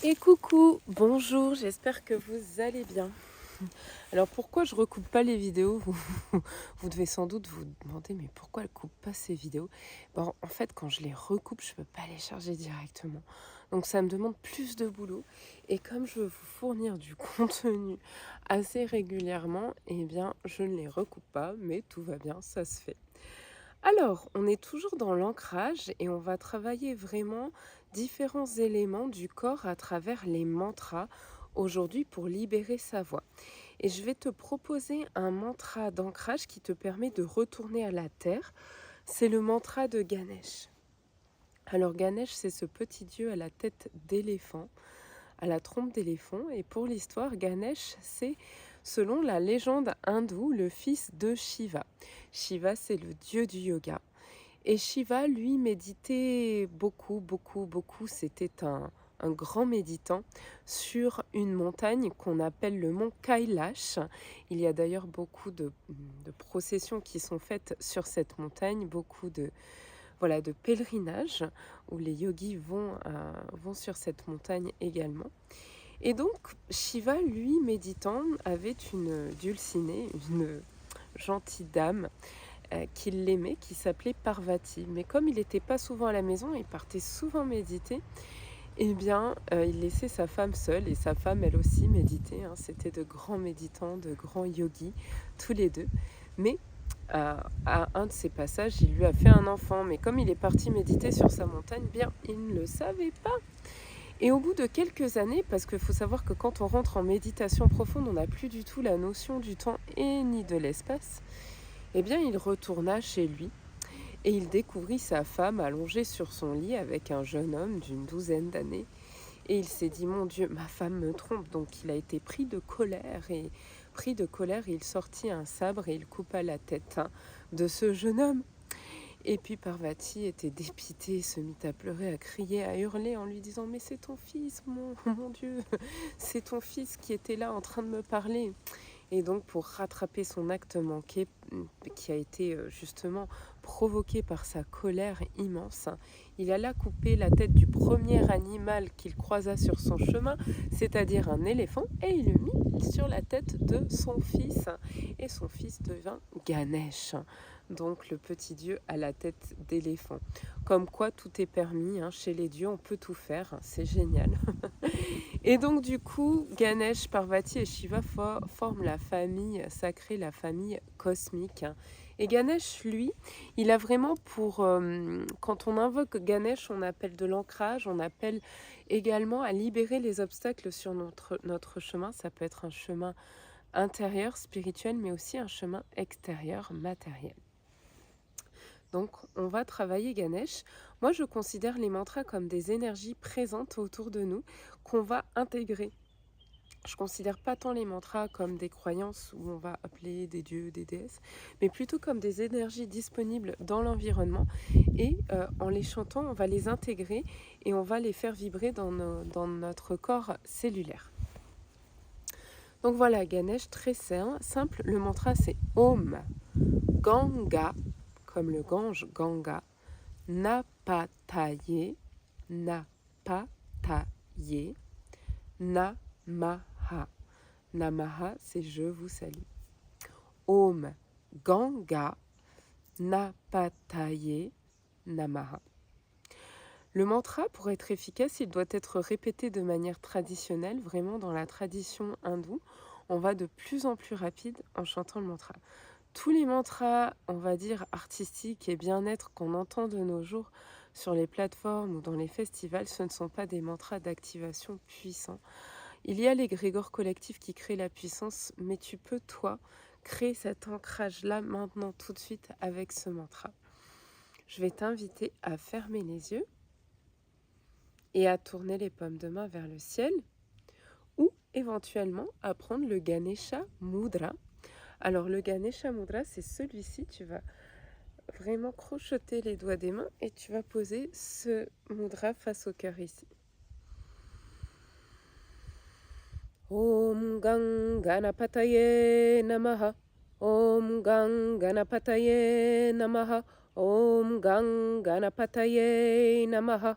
Et coucou, bonjour, j'espère que vous allez bien. Alors pourquoi je recoupe pas les vidéos vous devez sans doute vous demander mais pourquoi elle coupe pas ces vidéos? Bon, en fait quand je les recoupe, je peux pas les charger directement. Donc ça me demande plus de boulot et comme je veux vous fournir du contenu assez régulièrement, eh bien je ne les recoupe pas, mais tout va bien, ça se fait. Alors, on est toujours dans l'ancrage et on va travailler vraiment différents éléments du corps à travers les mantras aujourd'hui pour libérer sa voix. Et je vais te proposer un mantra d'ancrage qui te permet de retourner à la terre. C'est le mantra de Ganesh. Alors Ganesh, c'est ce petit dieu à la tête d'éléphant, à la trompe d'éléphant. Et pour l'histoire, Ganesh, c'est, selon la légende hindoue, le fils de Shiva. Shiva, c'est le dieu du yoga. Et Shiva, lui, méditait beaucoup, beaucoup, beaucoup. C'était un grand méditant sur une montagne qu'on appelle le mont Kailash. Il y a d'ailleurs beaucoup de processions qui sont faites sur cette montagne, beaucoup de pèlerinages où les yogis vont sur cette montagne également. Et donc, Shiva, lui, méditant, avait une dulcinée, une gentille dame qui l'aimait, qui s'appelait Parvati. Mais comme il n'était pas souvent à la maison, il partait souvent méditer, eh bien, il laissait sa femme seule, et sa femme, elle aussi, méditait. C'était de grands méditants, de grands yogis, tous les deux. Mais à un de ces passages, il lui a fait un enfant. Mais comme il est parti méditer sur sa montagne, bien, il ne le savait pas. Et au bout de quelques années, parce qu'il faut savoir que quand on rentre en méditation profonde, on n'a plus du tout la notion du temps et ni de l'espace, eh bien, il retourna chez lui et il découvrit sa femme allongée sur son lit avec un jeune homme d'une douzaine d'années. Et il s'est dit, mon Dieu, ma femme me trompe. Donc il a été pris de colère, il sortit un sabre et il coupa la tête de ce jeune homme. Et puis Parvati était dépitée, se mit à pleurer, à crier, à hurler en lui disant, mais c'est ton fils, mon Dieu, c'est ton fils qui était là en train de me parler. Et donc pour rattraper son acte manqué, qui a été justement provoqué par sa colère immense, il alla couper la tête du premier animal qu'il croisa sur son chemin, c'est-à-dire un éléphant, et il le mit sur la tête de son fils. Et son fils devint Ganesh, donc le petit dieu à la tête d'éléphant. Comme quoi tout est permis, chez les dieux on peut tout faire, c'est génial. Et donc du coup, Ganesh, Parvati et Shiva forment la famille sacrée, la famille cosmique. Et Ganesh, lui, il a vraiment quand on invoque Ganesh, on appelle de l'ancrage, on appelle également à libérer les obstacles sur notre chemin. Ça peut être un chemin intérieur, spirituel, mais aussi un chemin extérieur, matériel. Donc, on va travailler Ganesh. Moi, je considère les mantras comme des énergies présentes autour de nous qu'on va intégrer. Je ne considère pas tant les mantras comme des croyances où on va appeler des dieux, des déesses, mais plutôt comme des énergies disponibles dans l'environnement. Et en les chantant, on va les intégrer et on va les faire vibrer dans notre corps cellulaire. Donc voilà, Ganesh, très simple. Le mantra, c'est Om Ganga, comme le Gange, Ganga, Napataye, Napataye, Namaha. Namaha, c'est je vous salue. Om Ganga Napataye Namaha. Le mantra, pour être efficace, il doit être répété de manière traditionnelle, vraiment dans la tradition hindoue. On va de plus en plus rapide en chantant le mantra. Tous les mantras, on va dire, artistiques et bien-être qu'on entend de nos jours sur les plateformes ou dans les festivals, ce ne sont pas des mantras d'activation puissants. Il y a l'égrégore collectif qui crée la puissance, mais tu peux, toi, créer cet ancrage-là maintenant, tout de suite, avec ce mantra. Je vais t'inviter à fermer les yeux et à tourner les paumes de main vers le ciel, ou éventuellement à prendre le Ganesha Mudra. Alors le Ganesha Mudra, c'est celui-ci, tu vas vraiment crocheter les doigts des mains et tu vas poser ce mudra face au cœur ici. Om Ganganapataye Namaha. Om Ganganapataye Namaha. Om Ganganapataye Namaha.